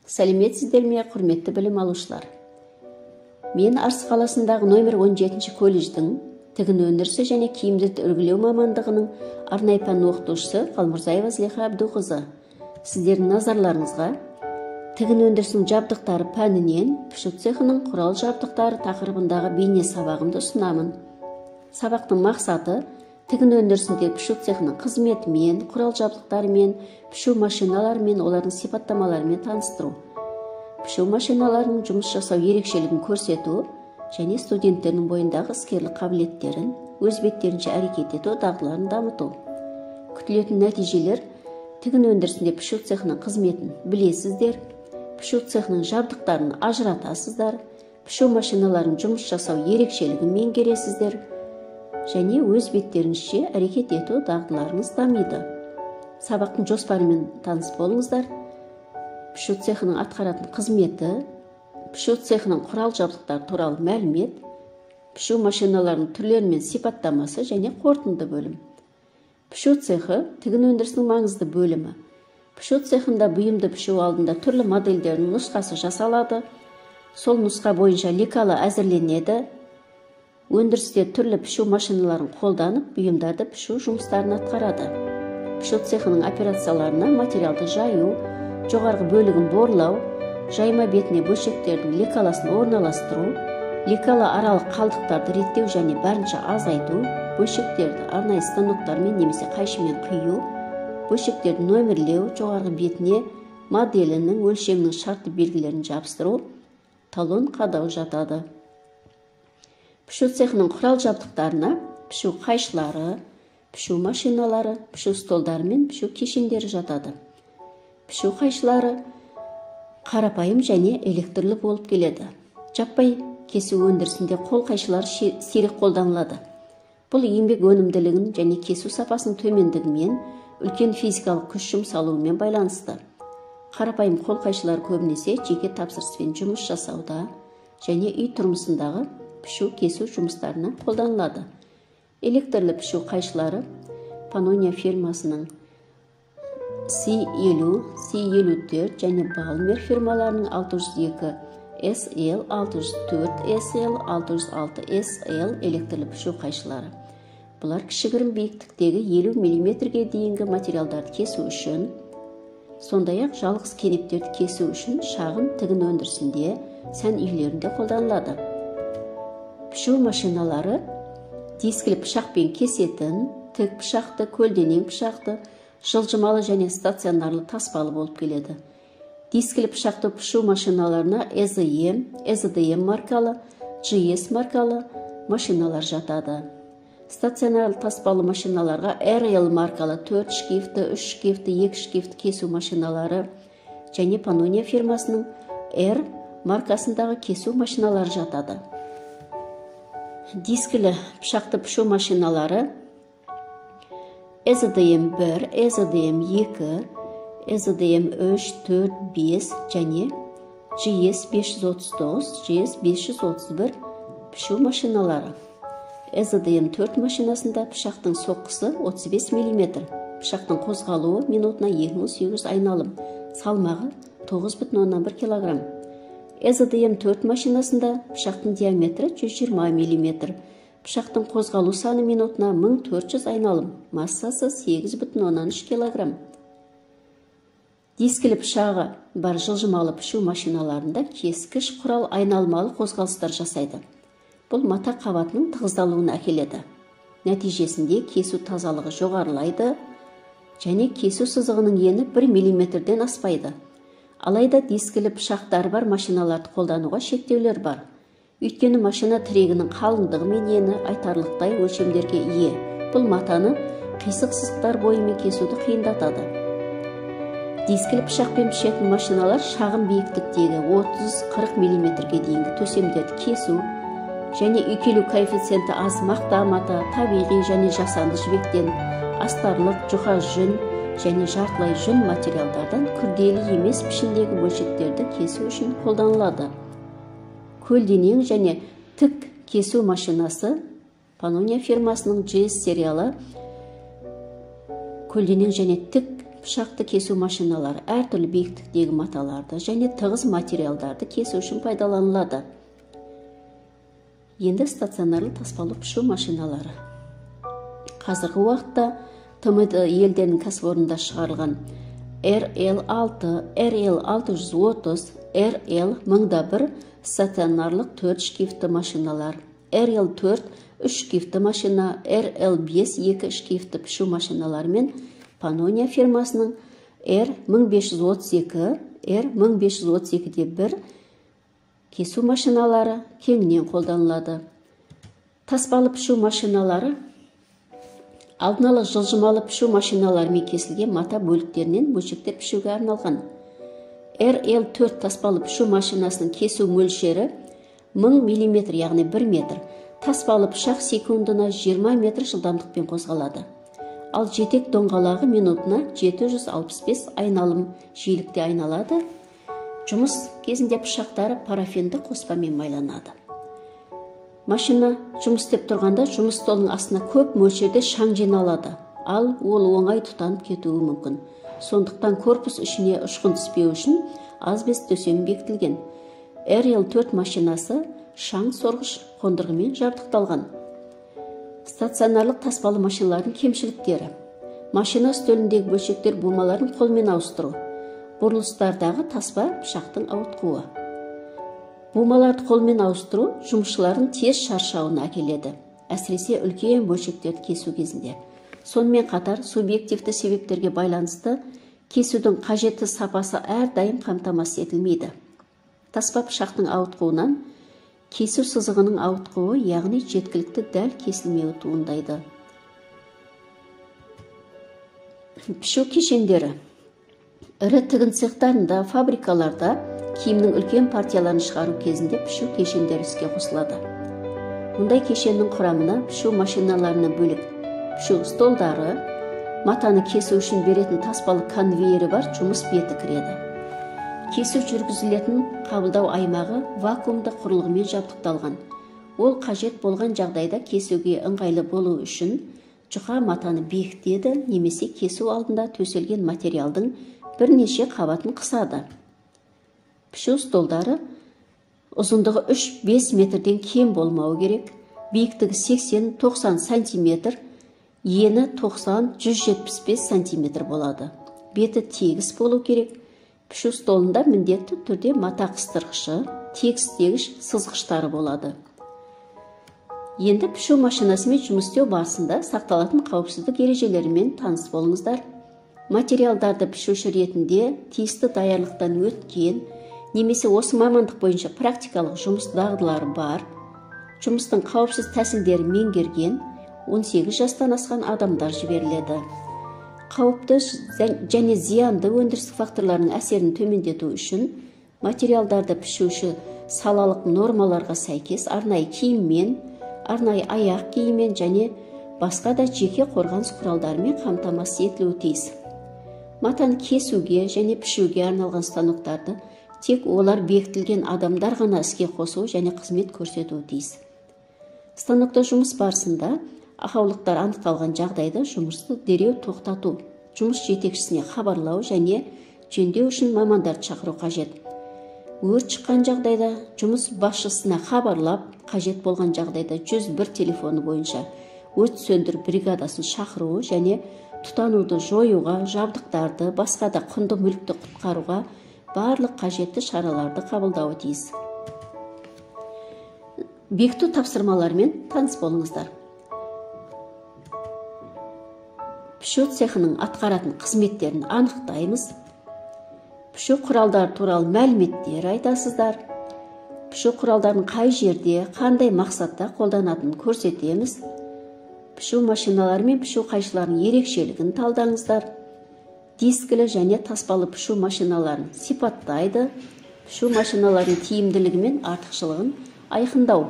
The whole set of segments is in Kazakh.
Сәлеметсіздер ме, құрметті білім алушылар? Мен Арыс қаласындағы номер 17 колледждің тігін өндірісі және киімді үлгілеу мамандығының арнайы пән оқытушысы Қалмұрзаева Зілиха Абдуқызы. Сіздердің назарларыңызға тігін өндірісінің жабдықтары пәнінен пішу цехының құрал жабдықтары тақырыбындағы бейне сабағымды ұсынамын. Сабақтың мақсаты тігін өндірісінде пішу цехының қызметімен, құрал жабдықтарымен, пішу машиналарымен, олардың сипаттамаларымен таныстыру. Пішу машиналарының жұмыс жасау ерекшелігін көрсету және студенттердің бойындағы іскерлік қабілеттерін, өз беттерінше әрекет ету дағдыларын дамыту. Күтілетін нәтижелер: тігін өндірісінде пішу цехының қызметін білесіздер, пішу цехының жабдықтарын ажыратасыздар, пішу машиналарының жұмыс жасау ерекшелігін меңгересіздер және өз беттеріңізше әрекет ету дағдыларыңыз дамиды. Сабақтың жоспарымен таныс болыңыздар. Пішу цехының атқаратын қызметі, пішу цехының құрал жабдықтары туралы мәлімет, пішу машиналарының түрлері мен сипаттамасы және қорытынды бөлім. Пішу цехы тігін өндірісінің маңызды бөлімі. Пішу цехында бұйымды пішу алдында түрлі модельдердің нұсқасы жасалады. Сол нұсқа бойынша лекала әзірленеді. Өндірісте түрлі пішу машиналарын қолданып, бұйымдарды пішу жұмыстарын атқарады. Пішу цехының операцияларына материалды жаю, жоғарғы бөлігін борлау, жайма бетіне бөлшектердің лекаласын орналастыру, лекала аралық қалдықтарды реттеу және барынша азайту, бөлшектерді арнайы станоктармен немесе қайшымен құю, бөлшектерді нөмірлеу, жоғарғы бетіне моделінің өлшемінің шартты белгілерін жабыстыру, талон қадау жатады. Пішу цехының құрал жабдықтарына пішу қайшылары, пішу машиналары, пішу столдары мен пішу кешендері жатады. Пішу қайшылары қарапайым және электрлі болып келеді. Жаппай кесу өндірісінде қол қайшылары сирек қолданылады. Бұл еңбек өнімділігін және кесу сапасының төмендігімен, үлкен физикалық күш жұмсалуымен байланысты. Қарапайым қол қайшылар көбінесе жеке тапсырыспен жұмыс жасауда және үй тұрмысындағы пішу кесу жұмыстарына қолданылады. Электрлі пішу қайшылары Pannonia фирмасының C50, C54 және Balmer фирмаларының 602 SL, 604 SL, 606 SL электрлі пішу қайшылары. Бұлар кішігірім биіктіктегі 50 мм-ге дейінгі материалдарды кесу үшін, сондай-ақ жалғыз кенептерді кесу үшін шағын тігін өндірісінде, сән үйлерінде қолданылады. Пішу машиналары дискілі пышақпен кесетін, тік пышақты, көлденең пышақты, жылжымалы және стационарлы таспалы болып келеді. Дискілі пышақты пішу машиналарына EZM маркалы, GS маркалы машиналар жатады. Стационарлы таспалы машиналарға RL маркалы 4 шкифті, 3 шкифті, 2 шкифті кесу машиналары және Pannonia фирмасының R маркасындағы кесу машиналары жатады. Дискілі пышақты пішу машиналары EZM1, EZM2, EZM3, 4, 5 және GS539, GS531 пішу машиналары. EZM4 машинасында пышақтың соққысы 35 мм, пышақтың қозғалуы минутына 2800 айналым, салмағы 9,1 кг. EZM4 машинасында пышақтың диаметрі 120 мм, пышақтың қозғалу саны минутына 1400 айналым, массасы 8,3 кг. Дискілі пышағы бар жылжымалы пішу машиналарында кескіш құрал айналмалы қозғалыстар жасайды. Бұл мата қабатының тығыздалуына әкеледі. Нәтижесінде кесу тазалығы жоғарылайды және кесу сызығының ені 1 мм-ден аспайды. Алайда дискілі пышақтары бар машиналарды қолдануға шектеулер бар. Өйткені машина тірегінің қалыңдығы мен ені айтарлықтай өлшемдерге ие. Бұл матаны қисық сызықтар бойымен кесуді қиындатады. Дискілі пышақпен пішетін машиналар шағын биіктіктегі 30-40 мм-ге дейінгі төсемдерді кесу және үйкелу коэффициенті аз мақта мата, табиғи және жасанды жібектен, астарлық, жұқа жүн және жартылай жүн материалдардан күрделі емес пішіндегі бөлшектерді кесу үшін қолданылады. Көлденең және тік кесу машинасы Pannonia фирмасының GS сериалы көлденең және тік пышақты кесу машиналары әртүрлі биіктіктегі маталарды және тығыз материалдарды кесу үшін пайдаланылады. Енді стационарлы таспалы пішу машиналары. Қазіргі уақытта ТМД елдерінің кәсіпорнында шығарылған RL6, RL630, RL1001 стационарлық 4 шкифті машиналар, RL4 3 шкифті машина, RL5 2 шкифті пішу машиналары мен Panonia фирмасының R1532, R1532-1 кесу машиналары кеңінен қолданылады. Таспалы пішу машиналары алдын ала жылжымалы пішу машиналарымен кесілген мата бөліктерінен бөлшектер пішуге арналған. RL4 таспалы пішу машинасының кесу мөлшері 1000 мм, яғни 1 метр. Таспалы пышақ секундына 20 метр жылдамдықпен қозғалады. Ал жетек доңғалағы минутына 765 айналым жиілікте айналады. Жұмыс кезінде пышақтары парафинді қоспамен майланады. Машина жұмыс істеп тұрғанда жұмыс столының астына көп мөлшерде шаң жиналады. Ал ол оңай тұтанып кетуі мүмкін. Сондықтан корпус ішіне ұшқын түспеу үшін азбест төсемі бекітілген. RL4 машинасы шаң сорғыш қондырғымен жабдықталған. Стационарлық таспалы машиналардың кемшіліктері. Машина үстеліндегі бөлшектер бумаларын қолмен ауыстыру. Бұрылыстардағы таспа пышақтың ауытқуы. Бумаларды қолмен ауыстыру жұмысшылардың тез шаршауына әкеледі, әсіресе үлкен бөлшектерді кесу кезінде. Сонымен қатар субъективті себептерге байланысты кесудің қажетті сапасы әрдайым қамтамасыз етілмейді. Таспа пышақтың ауытқуынан кесу сызығының ауытқуы, яғни жеткілікті дәл кесілмеуі туындайды. Пішу кешендері. Ірі тігін цехтарында, фабрикаларда киімнің үлкен партияларын шығару кезінде пішу кешендері іске қосылады. Мұндай кешеннің құрамына пішу машиналарынан бөлек пішу столдары, матаны кесу үшін беретін таспалы конвейері бар жұмыс беті кіреді. Кесу жүргізілетін қабылдау аймағы вакуумды құрылғымен жабдықталған. Ол қажет болған жағдайда кесуге ыңғайлы болу үшін жұқа матаны бекітеді, немесе кесу алдында төселген материалдың бірнеше қабатын қысады. Пішу столдары ұзындығы 3-5 метрден кем болмауы керек, биіктігі 80-90 сантиметр, ені 90-175 сантиметр болады. Беті тегіс болу керек. Пішу столында міндетті түрде мата қыстырғышы, тегістегіш сызғыштары болады. Енді пішу машинасымен жұмыс істеу барысында сақталатын қауіпсіздік ережелерімен таныс болыңыздар. Материалдарды пішуші ретінде тиісті даярлықтан өткен, немесе осы мамандық бойынша практикалық жұмыс дағдылары бар, жұмыстың қауіпсіз тәсілдері меңгерген 18 жастан асқан адамдар жіберіледі. Қауіпті және зиянды өндірістік факторлардың әсерін төмендету үшін материалдарды пішуші салалық нормаларға сәйкес арнайы киіммен, арнайы аяқ киіммен және басқа да жеке қорғаныс құралдарымен қамтамасыз етілуі тиіс. Матаны кесуге және пішуге арналған станоктарды тек олар бекітілген адамдар ғана іске қосу және қызмет көрсетуі тиіс. Станокта жұмыс барысында ақаулықтар анықталған жағдайда жұмысты дереу тоқтату, жұмыс жетекшісіне хабарлау және жөндеу үшін мамандарды шақыру қажет. Өрт шыққан жағдайда жұмыс басшысына хабарлап, қажет болған жағдайда 101 телефоны бойынша өрт сөндіру бригадасын шақыру және тұтануды жоюға, жабдықтарды, басқа да құнды мүлікті құтқаруға барлық қажетті шараларды қабылдауы тиіс. Бекіту тапсырмаларымен таныс болыңыздар. Пішу цехының атқаратын қызметтерін анықтаймыз. Пішу құралдары туралы мәліметтер айтасыздар. Пішу құралдарын қай жерде, қандай мақсатта қолданатынын көрсетеміз. Пішу машиналары мен пішу қайшыларының ерекшелігін талдаңыздар. Дискілі және таспалы пішу машиналарын сипаттайды. Пішу машиналарының тиімділігі мен артықшылығын айқындау.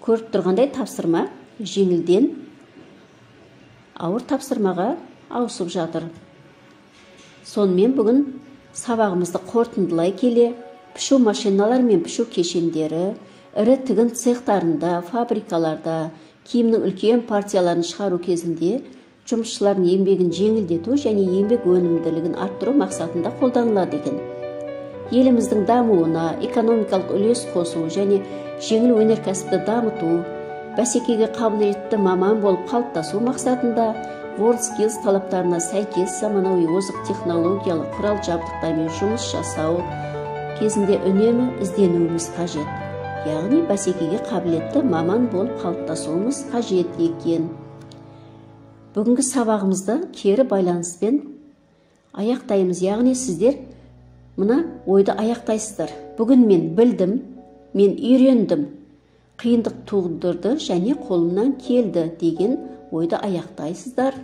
Көріп тұрғандай тапсырма жеңілден ауыр тапсырмаға ауысып жатыр. Сонымен бүгін сабағымызды қорытындылай келе, пішу машиналар мен пішу кешендері, ірі тігін цехтарында, фабрикаларда, киімнің үлкен партияларын шығару кезінде жұмысшылардың еңбегін жеңілдету және еңбек өнімділігін арттыру мақсатында қолданылады екен. Еліміздің дамуына экономикалық үлес қосу және жеңіл өнеркәсіпті дамыту, бәсекеге қабілетті маман болып қалыптасу мақсатында WorldSkills талаптарына сәйкес заманауи озық технологиялық құрал жабдықтармен жұмыс жасау кезінде үнемі ізденуіміз қажет. Яғни бәсекеге қабілетті маман болып қалыптасуымыз қажет екен. Бүгінгі сабағымызды кері байланыспен аяқтаймыз. Яғни сіздер мына ойды аяқтайсыздар. Бүгін мен білдім, мен үйрендім, қиындық туғындырды және қолымнан келді деген ойды аяқтайсыздар.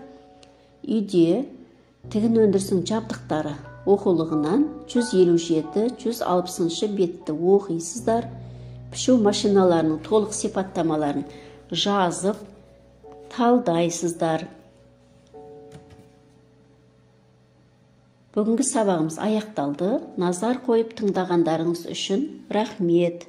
Үйде тігін өндірісінің жабдықтары оқулығынан 157-160 бетті оқисыздар. Пішу машиналарының толық сипаттамаларын жазып, талдайсыздар. Бүгінгі сабағымыз аяқталды. Назар қойып тыңдағандарыңыз үшін рахмет.